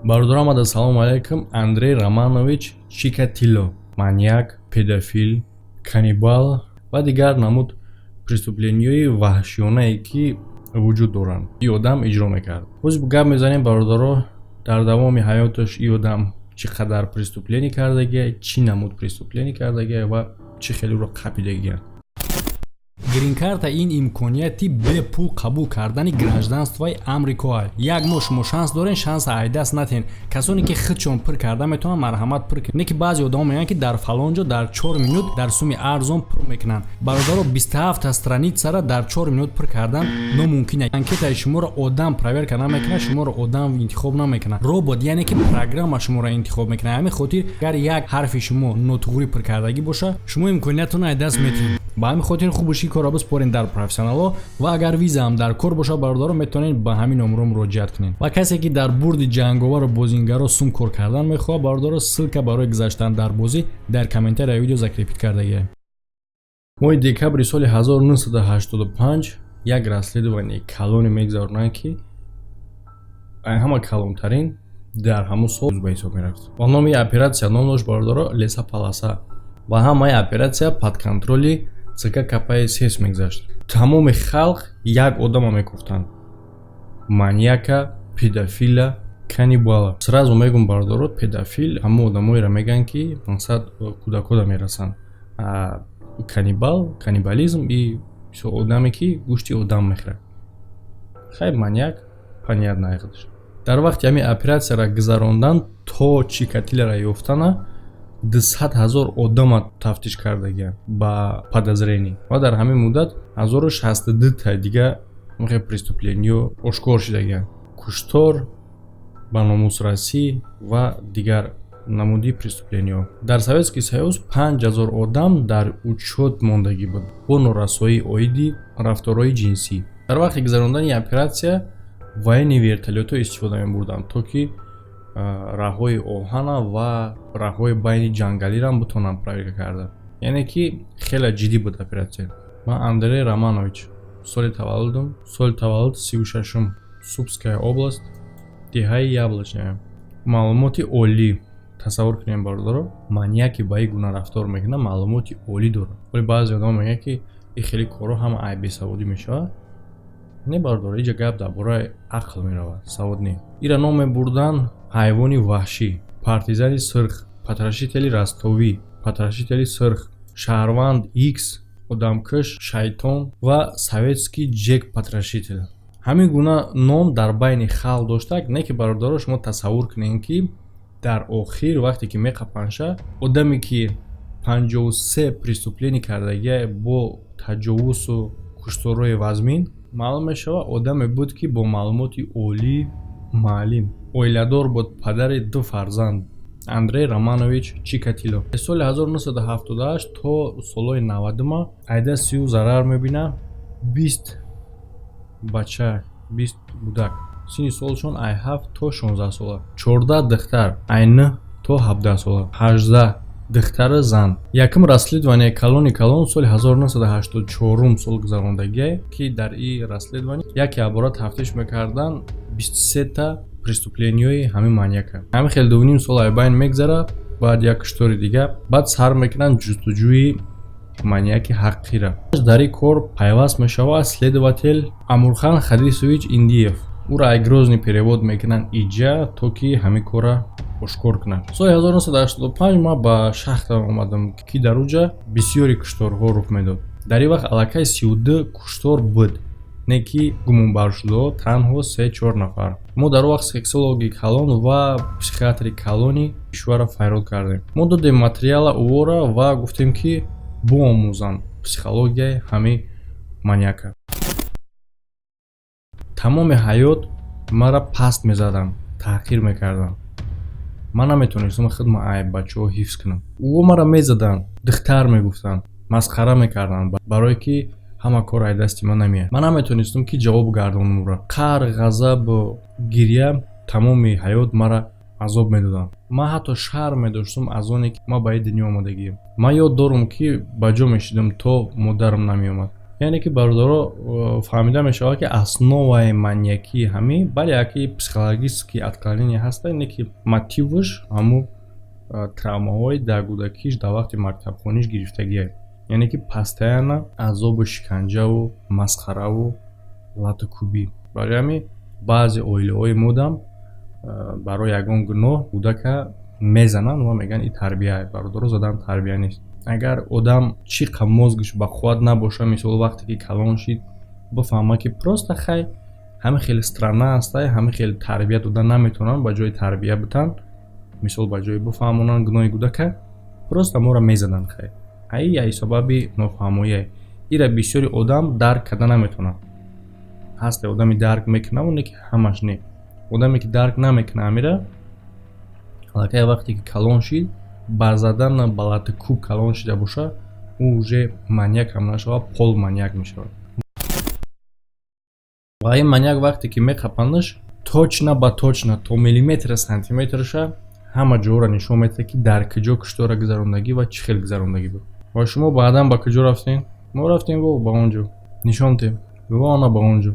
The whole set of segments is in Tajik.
Бародарам ассалому алайкум. Андрей Романович Чикатило, маньяк, педофил, каннибал ва дигар намуд преступлениёи ваҳшиёнае ки вуҷуд доранд. Ин одам иҷро мекард. Ҳозир гап мезанем бародаро дар давоми ҳаёташ ин одам чӣ қадар преступление кардагия, чӣ намуд преступление кардагия ва чӣ хелеро қапидагия. Грин-карта ин имконияти бепул қабул кардани гражданствои Амрико аст. Як моҳ шумо шанс дорен, шанса айдаст натен. Касоне ки худшон пур карда метавонанд марҳамат пур кунанд. Не ки баъзе одамо мегӯянд ки дар фалонҷо дар 4 минут дар суми арзон пур мекунанд. Бародаро 27 страницара дар 4 минут пур кардан номумкин аст. Анкетаи шуморо одам проверка намекунад, шуморо одам интихоб намекунад. Робот яъне ки программа шуморо интихоб мекунад. Ҳамин хотир агар як ҳарфи шумо нотуғри пур кардагӣ боша, шумо имкониятонро айдаст метавонед. Ба ҳамин хотир хуб боши кора бисупорен дар профессионало ва агар виза ҳам дар кор боша бародаро метавонед ба ҳамин номро муроҷиат кунед. Ва касе ки дар бурди ҷанговару бозингаро сум кор кардан мехоҳад, бародаро ссилка барои гузаштан дар бозӣ дар комментарияи видео закрепит кардагиам. Моҳи декабри соли 1985 як расследованияи калоне мегзаронанд ки ҳама калонтарин дар ҳамон сол ба ҳисоб мерафт. Ва номи оператсия ном дошт бародаро Леса Паласа ва ҳамаи оператсия под контроли ЦК КПСС мегзашт. Тамоми халқ як одамо мекуфтанд: маньяка, педофила, каннибала. Сразу мегум бародаро, педофил ҳамон одамоеро мегӯянд ки мақсад кӯдакода мерасанд. Каннибал, каннибализм и одаме ки гӯшти одам мехӯрад. Хайр маньяк понятно наехадаш. Дар вақти ҳамин оператсияро гузаронданд то Чикатилоро ёфтана 200,000 одама тафтиш кардагианд ба подозрение. Ва дар ҳамин муддат 1062 та дига преступлениё ошкор шудагианд. Куштор, ба номусрасӣ ва дигар намуди преступлениё. Дар Советский Союз 5000 одам дар учёт мондагӣ буд бо норасоии оиди рафторои ҷинсӣ. Дар вақти гузарондани оператсия военни вертолётҳо истифода мебурданд, то ки раҳҳои оҳана ва раҳҳои байни ҷангалиро бутонанд проверка карда. Яъне ки хеле ҷиддӣ буд оператсия. Ман Андрей Романович, соли таваллудум 36-ум, Субская област, деҳаи Яблочная. Маълумоти олӣ. Тасаввур кунем бародаро, маньяки ба ин гуна рафтор мекунад, маълумоти олӣ дорад. Вале баъзе одам мегӯянд ки ин хеле корро ҳама айбесаводӣ мешавад. Не бародаро, инҷа гап дар бораи ақл меравад, савод не. Ира ном мебурданд ҳайвони ваҳшӣ, партизани сирх, потрошители ростовӣ, потрошители сирх, шаҳрванд X, одамкаш шайтон ва советский Джек потрошитель. Ҳамин гуна ном дар байни халқ доштак, не ки бародаро шумо тасаввур кунед ки дар охир вақте ки меқапанша одаме ки 53 преступление кардагия бо таҷовузу кушторҳои вазмин маълум мешавад одаме буд ки бо маълумоти олӣ, маълим, оиладор буд, падари 2 фарзанд. Андрей Романович Чикатило. Соли 1978 то солҳои 90 айда сию зарар мебинад 20 бача, 20 будак. Синни солшон ай 7 то 16 сола. 14 духтар, ай 9 то 17 сола. 18 духтари зан. Якум расследование калони калон соли 1984 сол гузарондагия ки дар ин расследование яке абора тафтиш мекардан 23 та преступлениёи ҳамин маньяка. Ҳамин хел 2.5 сол айбайн мегзара, баъд як куштори дига, баъд сар мекунанд ҷустуҷӯи маньяки ҳаққира. Дар ин кор пайваст мешавад следователь Амурхан Хадисович Индиев. Уро ай грозный перевод мекунанд иҷа, то ки ҳамин кора ошкор кунад. Соли 1985 ман ба шахтам омадам ки дар уҷа бисёри кушторҳо рух медод. Дар ин вақт аллакай 32 куштор буд, не ки гумонбаршудаҳо танҳо 3-4 нафар. Мо дар вақт сексологи калон ва психиатри калони кишвара файрод кардем. Мо додем материала увора ва гуфтем ки биомӯзанд психологияи ҳамин маньяка. Тамоми ҳаёт маро паст мезаданд, таҳқир мекарданд. Ман наметонистам худма ай бачаҳо ҳифз кунам. Ӯ маро мезаданд, духтар мегуфтанд, масхара мекарданд, барое ки ҳама кор ай дасти ман намеяд. Ман наметонистам ки ҷавоб гардонам ӯро. Қаҳр, ғазабу гирья тамоми ҳаёт маро азоб медоданд. Ман ҳатто шарм медоштам аз оне ки ман ба ин дунё омадагиям. Ман ёд дорам ки ба ҷо мешидам то модарам намеомад. яъне ки бародаро фаҳмида мешавад ки основаи маньякии ҳамин бале яки психологически отклонение ҳаста ине ки мотиваш ҳамун травмаҳои дар кӯдакиш дар вақти мактабхониш гирифтагие, яъне ки постоянно азобу шиканҷаву масхараву латукӯбӣ. барои ҳамин баъзе оилаҳои модам барои ягон гуноҳ кӯдака мезананд ва мегӯянд ин тарбия, бародаро задан тарбия нест. Агар одам чӣ қадр мозгиш ба қувват набоша, мисол вақте ки калон шид бифаҳма ки просто хай ҳамин хеле страна аста, ҳамин хеле тарбия дода наметавонанд ба ҷои тарбия битан, мисол ба ҷои бифаҳмонанд гуноҳи кӯдака просто моро мезананд хай. Ай сабаби нофаҳмоие. Ира бисёри одам дарк карда наметавонанд. Ҳаста одами дарк мекунад, оне ки ҳамаш не. Одаме ки дарк намекунад амира, аллакай вақте ки калон шид, ба задан ба латукӯб калон шида боша, ӯ уже маньяк ҳам нашавад, пол маньяк мешавад. Ва ин маньяк вақте ки меқапандаш, точно ба точно то миллиметра сантиметраша ҳама ҷоро нишон медиҳад ки дар куҷо куштора гузарондагӣ ва чӣ хел гузарондагӣ буд. Ва шумо баъдан ба куҷо рафтем? Мо рафтем во ба он ҷо. Нишон дем. Ва она ба он ҷо.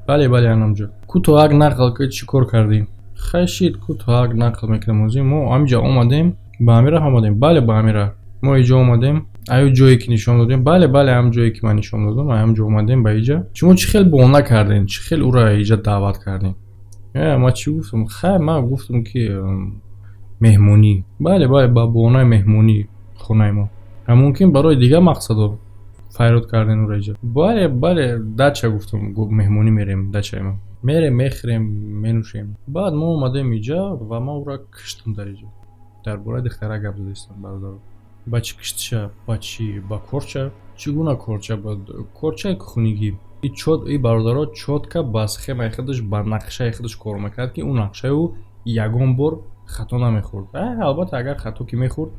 Бале анамҷо. Ку то ак нақл ки чӣ кор кардем? Хашид ку то ак нақл мекунем озим. Мо амҷа омадем, ба амира омадем. Бале ба амира. Мо иҷо омадем. Аю ҷое ки нишон додем. Бале ҳам ҷое ки ман нишон додам, ҳам ҷо омадем ба иҷа. Шумо чӣ хел бона кардем? Чӣ хел ӯро иҷа даъват кардем? Ма чӣ гуфтам? Хай ман гуфтам ки меҳмонӣ. Бале ба бонаи меҳмонӣ хонаи мо. Мумкин барои дигар мақсадо файрод кардем ӯро иҷа. Бале дача гуфтам, меҳмонӣ мерем, дачаи мо. Мерем, мехӯрем, менӯшем. Баъд мо омадем иҷа ва ман ӯро киштам дар иҷа. Дар бораи духтара гап задистам бародаро. Ба чӣ киштиша? Ба чӣ? Ба корча? Чӣ гуна корча буд? Корчаи кухонигӣ. И бародаро чотка ба схемаи худаш, ба нақшаи худаш кор мекард ки ӯ нақшаи ягон бор хато намехӯрд. Албатта агар хато ки мехӯрд,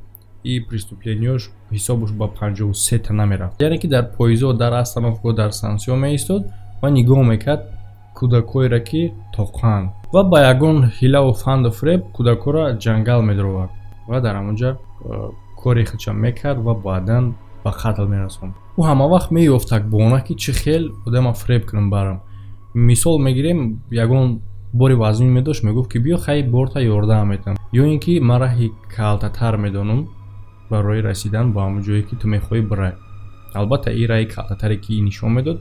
и преступлениёш ҳисобаш ба 53 та намерафт. Яъне ки дар поизод, дар остановкаҳо, дар стансиё меистод ва нигоҳ мекард кӯдакҳоеро ки тоқанд ва ба ягон ҳилаву фанду фреб кӯдакҳоро ҷангал медуровард ва дар ҳамонҷа кори худша мекард ва баъдан ба қатл мерасонд. Ӯ ҳамавақт меёфтак бона ки чӣ хел одама фреб кунам барам. Мисол мегирем, ягон бори вазмин медошт, мегуфт ки биё хай борта ёрдаам метам, ё ин ки ман раҳи калтатар медонам барои расидан ба ҳамон ҷое ки ту мехоҳӣ бирай. Албатта ин раҳи калтатаре ки нишон медод,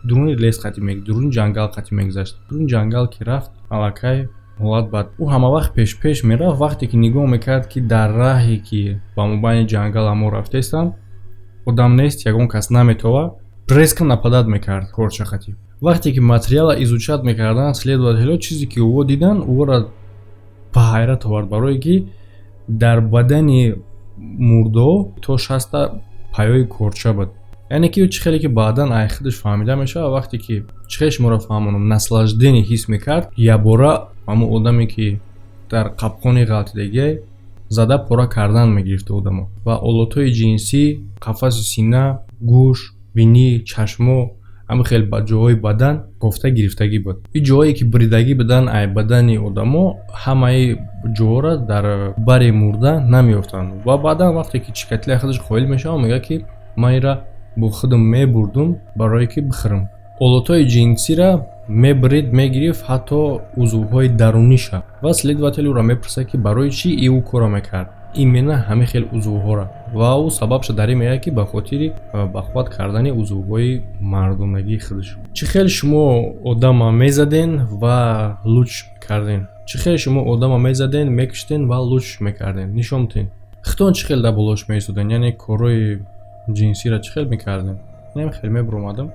дуруни лес қатӣ дуруни ҷангал қатӣ мегузашт. Дуруни ҷангал ки рафт, аллакай ҳолат бад. Ӯ ҳамавақт пеш мерафт, вақте ки нигоҳ мекард ки дар раҳе ки ба мобайни ҷангал ҳамо рафтестам одам нест, ягон кас наметова, резко нападат мекард корчақатӣ. Вақте ки материала изучат мекарданд, следователҳо чизе ки ӯ дидан, ӯро ба ҳайрат овард, барое ки дар бадани мурдао то 60 паёи корча буд. Яъне ки ӯ чӣ хеле ки баъдан ай худаш фаҳмида мешавад, вақте ки чӣ хел шуморо фаҳмонам, наслаждение ҳис мекард, ябора ҳамун одаме ки дар қапқони ғалтидагӣ зада пора кардан мегирифта одамо ва олатҳои ҷинсӣ, қафаси сина, гӯш, бинӣ, чашмо, ҳамин хел ба ҷоҳои бадан кофта гирифтагӣ буд. ин ҷоҳое ки бридаги будан ай бадани одамо, ҳамаи ҷоҳора дар бари мурда намеёфтанд ва баъдан вақте ки чикатилаи худаш қоил мешавад, мегӯяд ки ман инра бо худам мебурдум барое ки бихӯрам. Олатҳои ҷинсиро мебрид, мегирифт ҳатто узвҳои даруниша ва следовател ӯро мепурсад ки барои чӣ ӯ корро мекард именно ҳамин хел узвҳоро, ва ӯ сабабша дар ин мегӯяд ки ба хотири бахват кардани узвҳои мардонагии худаш. Чӣ хел шумо одама мезаден ва луч мекарден? Чӣ хел шумо одама мезаден, мекуштен ва луч мекарден? Нишон диден. Хитон чӣ хел дар болош меистоден? Яъне корҳои ҷинсиро чӣ хел мекардем? Нем хел мебуромадам.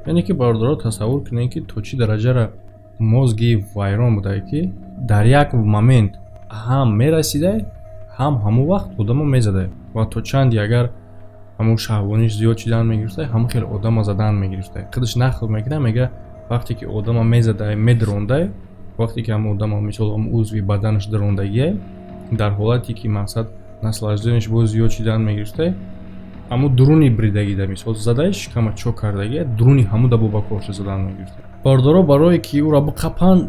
Яъне ки бародаро тасаввур кунед ки то чӣ дараҷара мозги вайрон будай ки дар як момент ҳам мерасидай, ҳам ҳамон вақт одамо мезадай ва то чанди агар ҳамон шаҳвониш зиёд шидан мегирифтай, ҳамон хел одама задан мегирифтай. Худаш нақл мекунад, мега вақте ки одама мезадай, медирондай, вақте ки ҳамон одама мисол ҳамон узви баданаш дирондагие, дар ҳолате ки мақсад наслаждениш боз зиёд шидан мегирифтай, ҳамун дуруни бридагида мисол задай, шикама чок кардагия, дуруни ҳамуда бо ба корча задан мегирифтай. Бародаро барое ки ӯро биқапанд,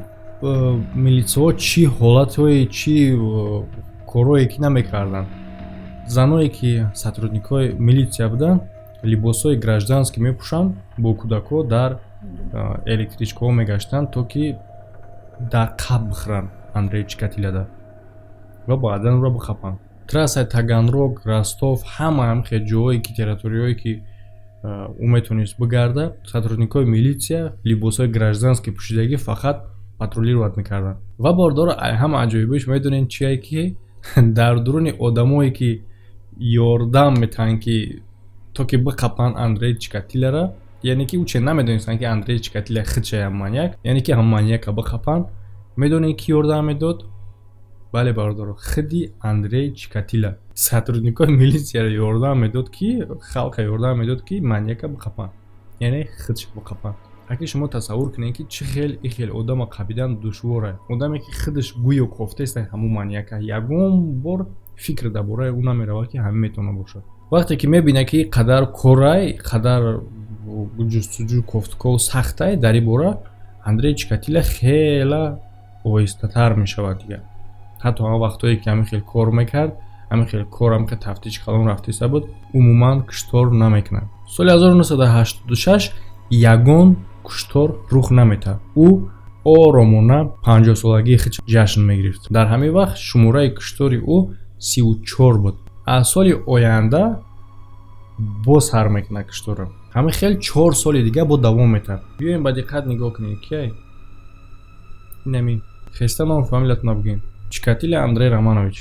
милитсияҳо чӣ ҳолатҳои чӣ корое ки намекарданд. Заное ки сотрудникҳои милитсия буданд, либосҳои гражданский мепӯшанд, бо кӯдакҳо дар электричкаҳо мегаштанд, то ки даққаб бихӯранд Андрей Чикатилода ва баъдан ӯро бихапанд. Трассаи Таганрог, Ростов, ҳама хел ҷоҳое ки территорияҳое ки ӯ метавонист бигарда, сотрудникҳои милитсия либосҳои гражданский пӯшидагӣ фақат патрулировать мекарданд. Ва бордор ҳама аҷоибиш медонем чие ки дар дуруни одамое ки ёрдам метаҳанд ки то ки биқапанд Андрей Чикатилора, яъне ки уче намедонистанд ки Андрей Чикатило худша як маньяк, яъне ки ҳам маньяка биқапанд. Медонед ки ёрдам медод? Бале бародаро, худи Андрей Чикатило сотрудникои милитсияро ёрдам медод ки халқа ёрдам медод ки маньяка биқапанд, яъне худша биқапанд. Аки шумо тасаввур кунед ки чӣ хел и хел одама қабидан душвора. Одаме ки худаш гӯё кофтаст ҳамун маньяка, ягон бор фикр дар бораи ӯ намерава ки ҳамин метавона бошад. Вақте ки мебинад ки қадар корай, қадар ҷустуҷӯ кофтков сахтай дар ин бора, Андрей Чикатило хела оҳистатар мешавад дига. ҳатто ҳама вақтое ки ҳамин хел кор мекард, ҳамин хел корам ки тафтиши калон рафтиста буд, умуман куштор намекунад. Соли 1986 ягон куштор рух намедад. Ӯ оромона 50-солагии худ ҷашн мегирифт. Дар ҳамин вақт шумораи куштори ӯ 34 буд. аз соли оянда боз ҳар мекунад кушторро. Ҳамин хел 4 соли дига бо давом метавад. Биёем ба диққат нигоҳ кунед ки инами хеста ном фамилиятона бигӯед. Чикатило Андрей Романович.